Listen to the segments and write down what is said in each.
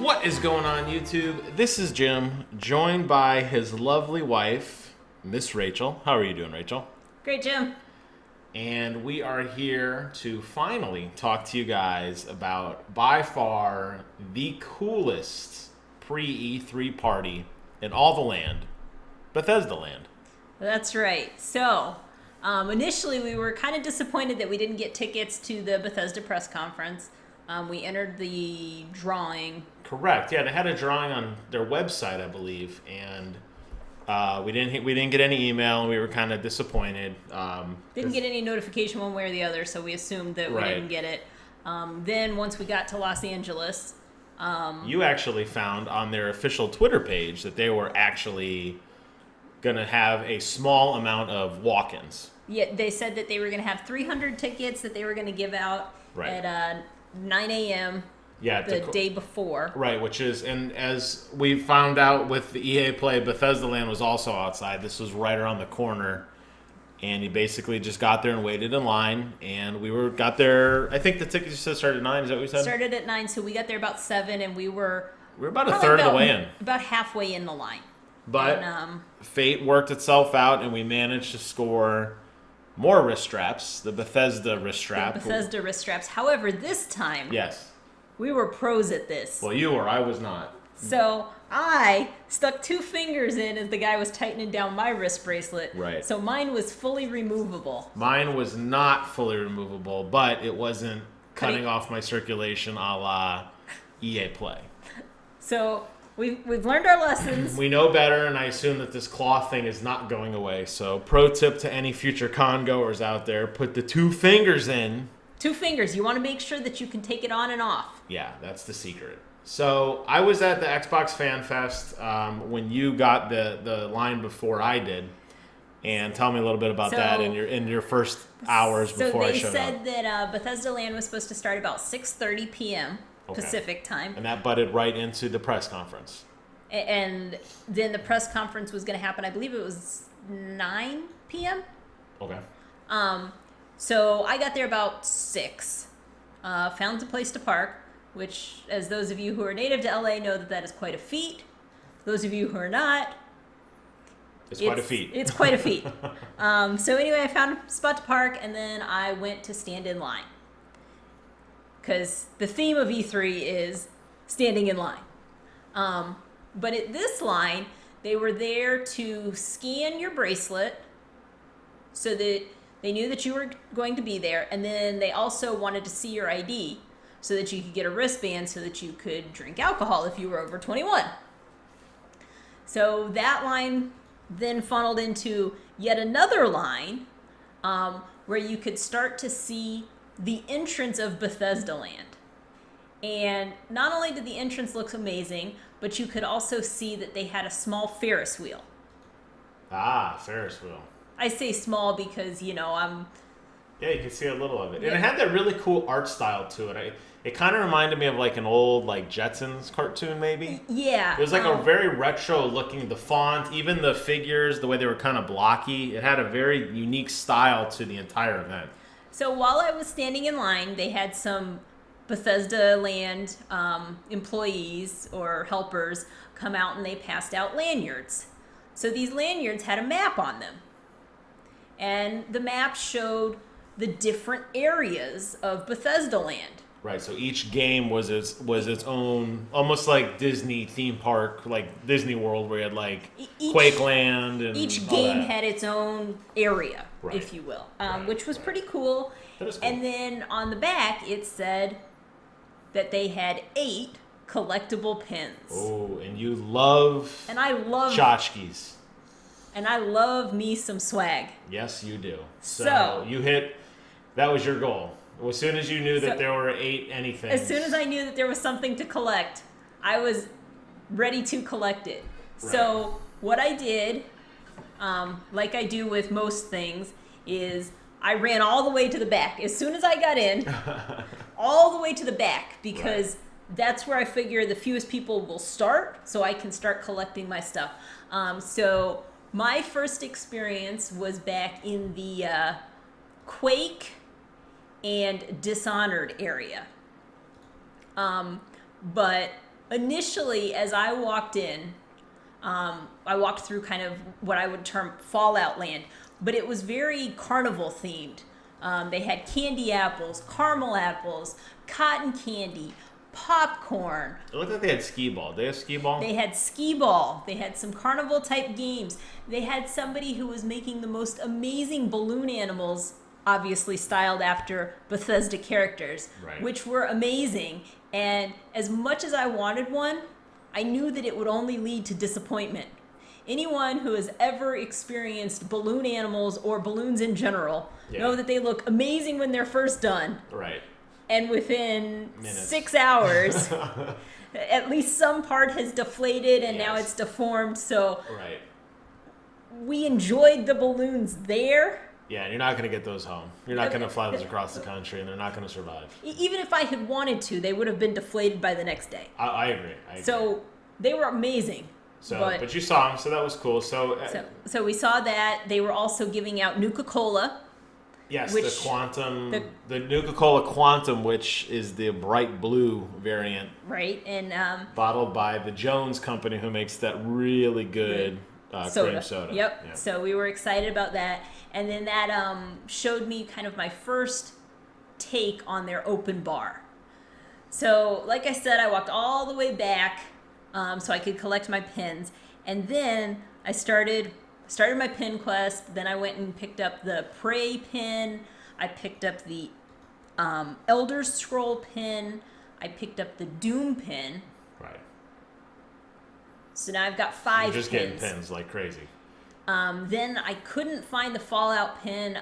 What is going on, YouTube? This is Jim, joined by his lovely wife, Miss Rachel. How are you doing, Rachel? Great, Jim. And we are here to finally talk to you guys about, by far, the coolest pre-E3 party in all the land, Bethesdaland. That's right. So, initially we were kind of disappointed that we didn't get tickets to the Bethesda press conference. We entered the drawing. Correct. Yeah, they had a drawing on their website, I believe, and we didn't get any email, and we were kind of disappointed. Didn't get any notification one way or the other, so we assumed that we didn't get it. Then once we got to Los Angeles, you actually found on their official Twitter page that they were actually going to have a small amount of walk-ins. Yeah, they said that they were going to have 300 tickets that they were going to give out at 9 a.m. the day before. Right, which is, and as we found out with the EA Play, Bethesdaland was also outside. This was right around the corner. And you basically just got there and waited in line. And got there, I think the tickets you said started at 9, is that what you said? Started at 9, so we got there about 7, and we were about a third of the way in. About halfway in the line. But fate worked itself out, and we managed to score more wrist straps, the Bethesda wrist strap. The Bethesda wrist straps. However, this time, yes, we were pros at this. Well, you were. I was not. So I stuck 2 fingers in as the guy was tightening down my wrist bracelet. Right. So mine was fully removable. Mine was not fully removable, but it wasn't cutting off my circulation a la EA Play. So we've learned our lessons. We know better, and I assume that this cloth thing is not going away. So pro tip to any future con goers out there, put the 2 fingers in. 2 fingers. You want to make sure that you can take it on and off. Yeah, that's the secret. So I was at the Xbox Fan Fest when you got the line before I did. And tell me a little bit about that in your first hours before I showed up. So they said that Bethesdaland was supposed to start about 6:30 p.m. Pacific time. And that butted right into the press conference. And then the press conference was going to happen, I believe it was 9 p.m. Okay. So I got there about 6. Found a place to park, which, as those of you who are native to LA know, that is quite a feat. Those of you who are not, it's quite a feat. It's quite a feat. So anyway, I found a spot to park, and then I went to stand in line. Because the theme of E3 is standing in line. But at this line, they were there to scan your bracelet so that they knew that you were going to be there. And then they also wanted to see your ID so that you could get a wristband so that you could drink alcohol if you were over 21. So that line then funneled into yet another line where you could start to see the entrance of Bethesdaland. And not only did the entrance look amazing, but you could also see that they had a small Ferris wheel. Ah, Ferris wheel. I say small because, I'm... Yeah, you can see a little of it. Yeah. And it had that really cool art style to it. It kind of reminded me of like an old Jetsons cartoon, maybe. Yeah. It was like a very retro looking, the font, even the figures, the way they were kind of blocky. It had a very unique style to the entire event. So while I was standing in line, they had some Bethesdaland employees or helpers come out, and they passed out lanyards. So these lanyards had a map on them. And the map showed the different areas of Bethesdaland. Right, so each game was its own, almost like Disney theme park, like Disney World, where you had Quakeland and each game had its own area, right. if you will, which was pretty cool. That is cool. And then on the back, it said that they had 8 collectible pins. Oh, and you love... And I love... tchotchkes. And I love me some swag. Yes, you do. So you hit... That was your goal. As soon as you knew that there were 8 anything. As soon as I knew that there was something to collect, I was ready to collect it. Right. So what I did, like I do with most things, is I ran all the way to the back. As soon as I got in, all the way to the back, because that's where I figure the fewest people will start, so I can start collecting my stuff. So my first experience was back in the Quake and Dishonored area. But initially, as I walked in, I walked through kind of what I would term Fallout Land, but it was very carnival themed. They had candy apples, caramel apples, cotton candy, popcorn. It looked like they had skee ball. They have skee ball? They had skee ball. They had some carnival type games. They had somebody who was making the most amazing balloon animals, obviously styled after Bethesda characters, Right. which were amazing. And as much as I wanted one, I knew that it would only lead to disappointment. Anyone who has ever experienced balloon animals or balloons in general know that they look amazing when they're first done. Right. And within Minutes. 6 hours, at least some part has deflated and now Yes. it's deformed. So Right. we enjoyed the balloons there. Yeah, and you're not going to get those home. You're not going to fly those across the country, and they're not going to survive. Even if I had wanted to, they would have been deflated by the next day. I agree. So they were amazing. So, but you saw them, so that was cool. So we saw that. They were also giving out Nuka-Cola. yes, which- the Quantum, the Nuka-Cola Quantum, which is the bright blue variant, Right, and bottled by the Jones Company, who makes that really good cream soda. Yep. Yeah. So we were excited about that, and then that showed me kind of my first take on their open bar. So, like I said, I walked all the way back so I could collect my pins, and then I started my pin quest. Then I went and picked up the Prey pin. I picked up the Elder Scroll pin. I picked up the Doom pin. Right. So now I've got 5 You're just pins. getting pins like crazy. Then I couldn't find the Fallout pin.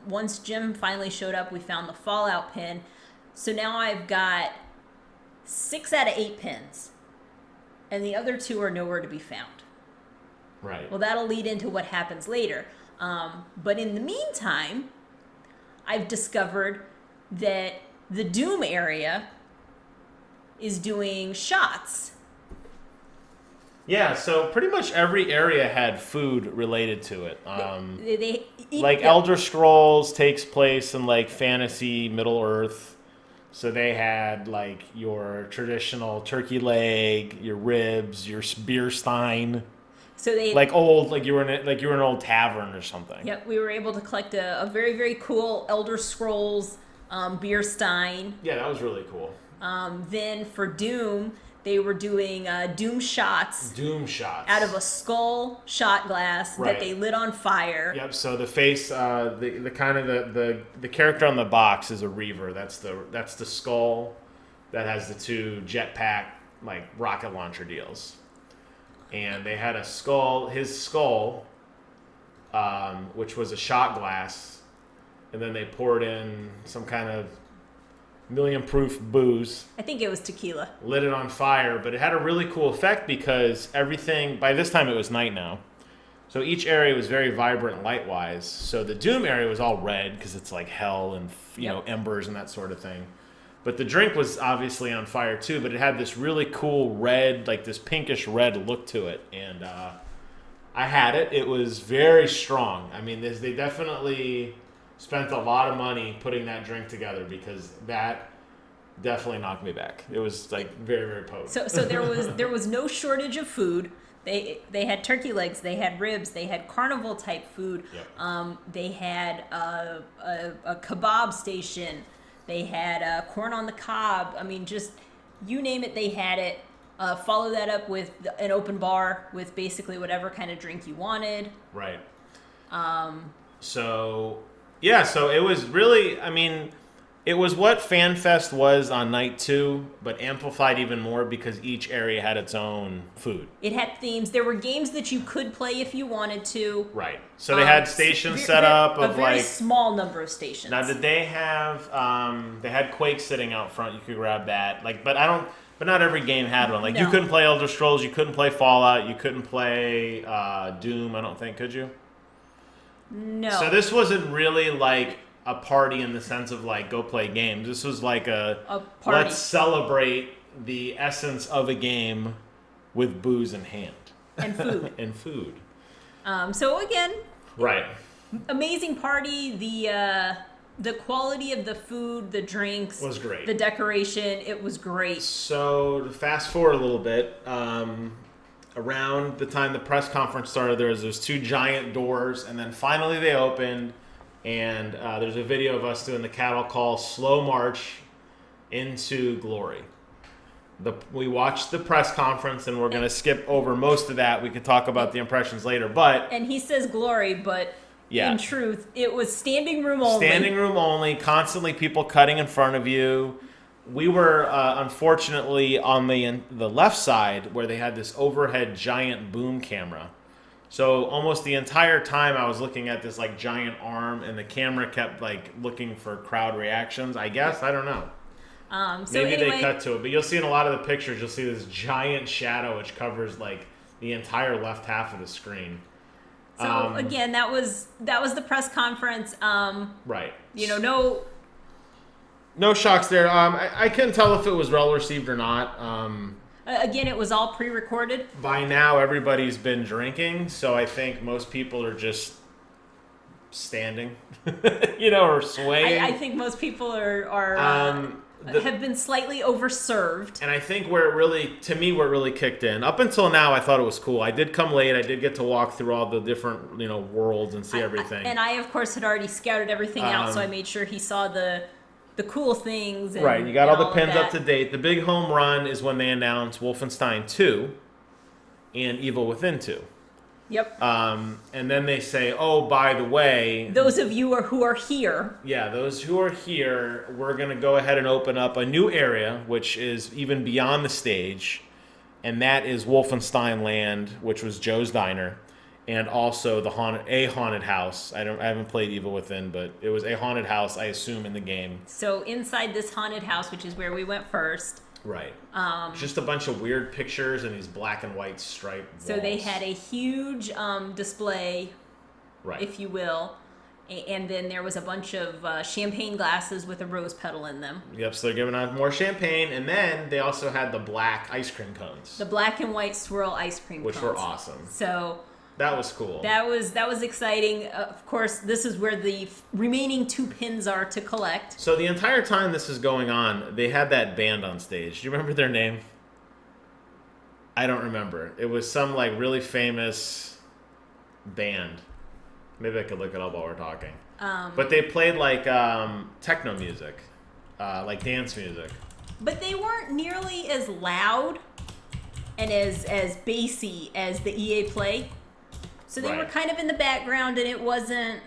Once Jim finally showed up, we found the Fallout pin. So now I've got 6 out of 8 pins. And the other 2 are nowhere to be found. Right. Well, that'll lead into what happens later. But in the meantime, I've discovered that the Doom area is doing shots. Yeah, so pretty much every area had food related to it. They eat, Like Elder Scrolls takes place in like fantasy Middle Earth. So they had like your traditional turkey leg, your ribs, your beer stein, So they like old, like you were in an old tavern or something. Yep, we were able to collect a very, very cool Elder Scrolls beer stein. Yeah, that was really cool. Then for Doom, they were doing Doom shots Doom shots out of a skull shot glass Right. that they lit on fire. Yep. So the face, the kind of the character on the box is a Reaver. That's the skull that has the 2 jetpack like rocket launcher deals, and they had his skull, which was a shot glass, and then they poured in some kind of million proof booze, I think it was tequila. lit it on fire, but it had a really cool effect because everything, by this time it was night now, so each area was very vibrant light-wise. So the Doom area was all red because it's like hell and embers and that sort of thing. But the drink was obviously on fire too, but it had this really cool red, like this pinkish red look to it. And I had it. It was very strong. I mean, they definitely spent a lot of money putting that drink together because that definitely knocked me back. It was like very, very potent. So there was no shortage of food. They had turkey legs, they had ribs, they had carnival type food. Yep. They had a kebab station. They had corn on the cob. I mean, just you name it, they had it. Follow that up with an open bar with basically whatever kind of drink you wanted. Right. So it was really, I mean, it was what FanFest was on night 2, but amplified even more because each area had its own food. It had themes. There were games that you could play if you wanted to. Right. So they had stations set up of a very like small number of stations. Now, did they have? They had Quake sitting out front. You could grab that. Like, but not every game had one. Like, you No. couldn't play Elder Scrolls. You couldn't play Fallout. You couldn't play Doom. I don't think. Could you? No. So this wasn't really like a party in the sense of like go play games. This was like a party. let's celebrate the essence of a game with booze in hand And food. and food. So again, Right. amazing party. the quality of the food, the drinks Was great. the decoration, it was great. So to fast forward a little bit, around the time the press conference started, there was those 2 giant doors, and then finally they opened, and there's a video of us doing the cattle call, slow march into glory. We watched the press conference, and we're going to skip over most of that. We could talk about the impressions later, but... And he says glory, but in truth, it was standing room only. Standing room only, constantly people cutting in front of you. We were, unfortunately, on the left side where they had this overhead giant boom camera. So almost the entire time I was looking at this like giant arm, and the camera kept like looking for crowd reactions, I guess. I don't know. Maybe they cut to it, but you'll see in a lot of the pictures, you'll see this giant shadow which covers like the entire left half of the screen. So again, that was the press conference. Right. You know, no shocks there. I couldn't tell if it was well received or not. Again, it was all pre-recorded. By now, everybody's been drinking, so I think most people are just standing, or swaying. I think most people have been slightly overserved. And I think where it really kicked in. Up until now, I thought it was cool. I did come late. I did get to walk through all the different, worlds and see everything. And I, of course, had already scouted everything out, so I made sure he saw the cool things. And, right, you got all the pins up to date. The big home run is when they announced Wolfenstein 2 and Evil Within 2. Yep. And then they say, oh, by the way... Those of you who are here... Yeah, those who are here, we're going to go ahead and open up a new area, which is even beyond the stage, and that is Wolfenstein Land, which was Joe's Diner, and also a haunted house. I haven't played Evil Within, but it was a haunted house, I assume, in the game. So inside this haunted house, which is where we went first... Right. Just a bunch of weird pictures and these black and white striped walls. So they had a huge display, right, if you will, and then there was a bunch of champagne glasses with a rose petal in them. Yep, so they're giving out more champagne, and then they also had the black ice cream cones. The black and white swirl ice cream cones. Which were awesome. So... That was cool. That was exciting. Of course, this is where the remaining 2 pins are to collect. So the entire time this is going on, they had that band on stage. Do you remember their name? I don't remember. It was some like really famous band. Maybe I could look it up while we're talking. But they played like techno music, like dance music. But they weren't nearly as loud and as bassy as the EA Play. So they were kind of in the background, and it wasn't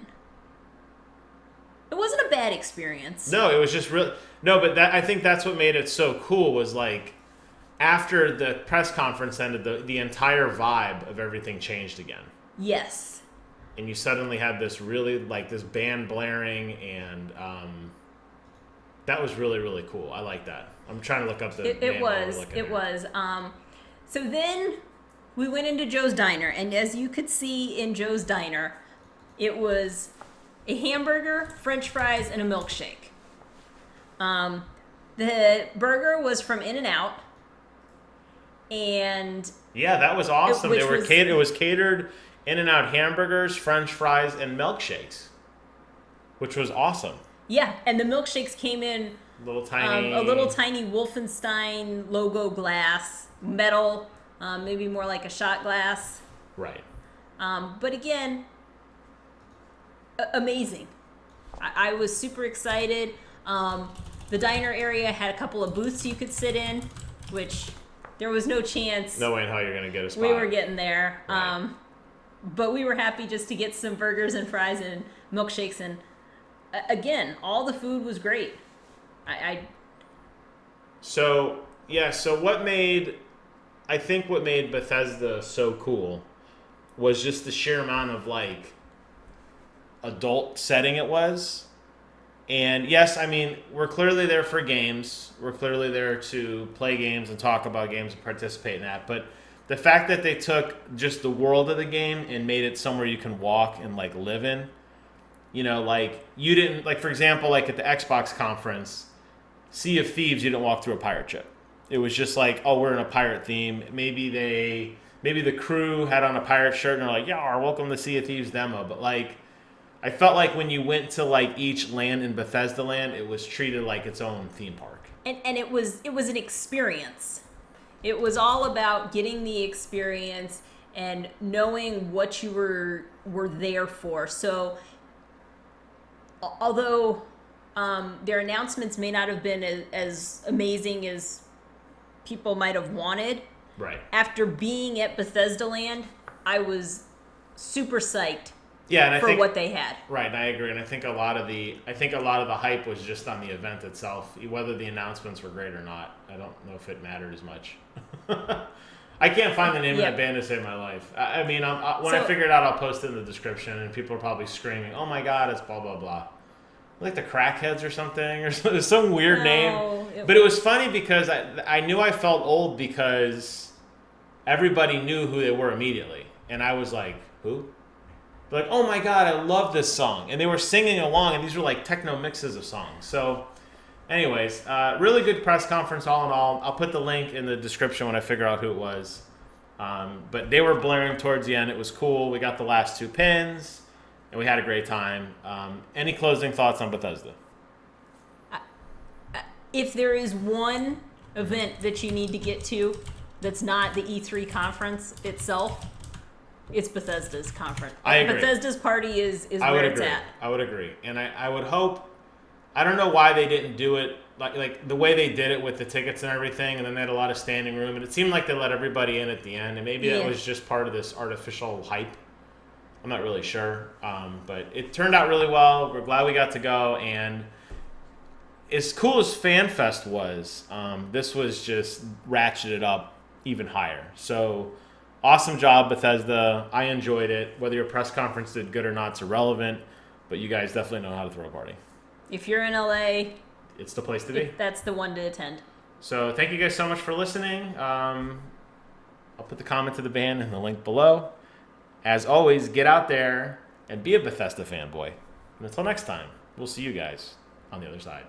a bad experience. No, it was just real. No, but I think that's what made it so cool was like after the press conference ended, the entire vibe of everything changed again. Yes. And you suddenly had this really like this band blaring, and that was really, really cool. I like that. I'm trying to look up the name. It was. So then we went into Joe's Diner, and as you could see in Joe's Diner, it was a hamburger, french fries, and a milkshake. The burger was from In-N-Out, and... Yeah, that was awesome. It was catered In-N-Out hamburgers, french fries, and milkshakes, which was awesome. Yeah, and the milkshakes came in... a little tiny Wolfenstein logo glass, metal... maybe more like a shot glass. Right. But again, amazing. I was super excited. The diner area had a couple of booths you could sit in, which there was no chance. No way in hell you're going to get a spot. We were getting there. Right. But we were happy just to get some burgers and fries and milkshakes. And again, all the food was great. So I think what made Bethesda so cool was just the sheer amount of like adult setting it was. And yes, I mean, we're clearly there for games. We're clearly there to play games and talk about games and participate in that. But the fact that they took just the world of the game and made it somewhere you can walk and like live in, like you didn't, like for example, like at the Xbox conference, Sea of Thieves, you didn't walk through a pirate ship. It was just like, oh, we're in a pirate theme. Maybe the crew had on a pirate shirt and they're like, yeah, welcome to Sea of Thieves demo. But like, I felt like when you went to like each land in Bethesdaland, it was treated like its own theme park. And it was an experience. It was all about getting the experience and knowing what you were there for. So although their announcements may not have been as amazing as people might have wanted, right? After being at Bethesdaland, I was super psyched. Yeah, and I think what they had. Right, and I agree. And I think a lot of the hype was just on the event itself, whether the announcements were great or not. I don't know if it mattered as much. I can't find the name of that band to save my life. I mean, when I figure it out, I'll post it in the description, and people are probably screaming, "Oh my God, it's blah blah blah," like the Crackheads or something, or some weird name. But it was funny because I knew I felt old because everybody knew who they were immediately, and I was like, "Who?" Like, oh my God, I love this song. And they were singing along, and these were like techno mixes of songs. So, anyways, really good press conference all in all. I'll put the link in the description when I figure out who it was. But they were blaring towards the end. It was cool. We got the last 2 pins, and we had a great time. Any closing thoughts on Bethesda? If there is one event that you need to get to that's not the E3 conference itself, it's Bethesda's conference. I agree. Bethesda's party is where it's at. I would agree. And I would hope, I don't know why they didn't do it like the way they did it with the tickets and everything, and then they had a lot of standing room, and it seemed like they let everybody in at the end, and maybe that was just part of this artificial hype. I'm not really sure. But it turned out really well. We're glad we got to go, and as cool as FanFest was, this was just ratcheted up even higher. So awesome job, Bethesda. I enjoyed it. Whether your press conference did good or not is irrelevant, but you guys definitely know how to throw a party. If you're in LA, it's the place to be. That's the one to attend. So thank you guys so much for listening. I'll put the comment to the band in the link below. As always, get out there and be a Bethesda fanboy. And until next time, we'll see you guys on the other side.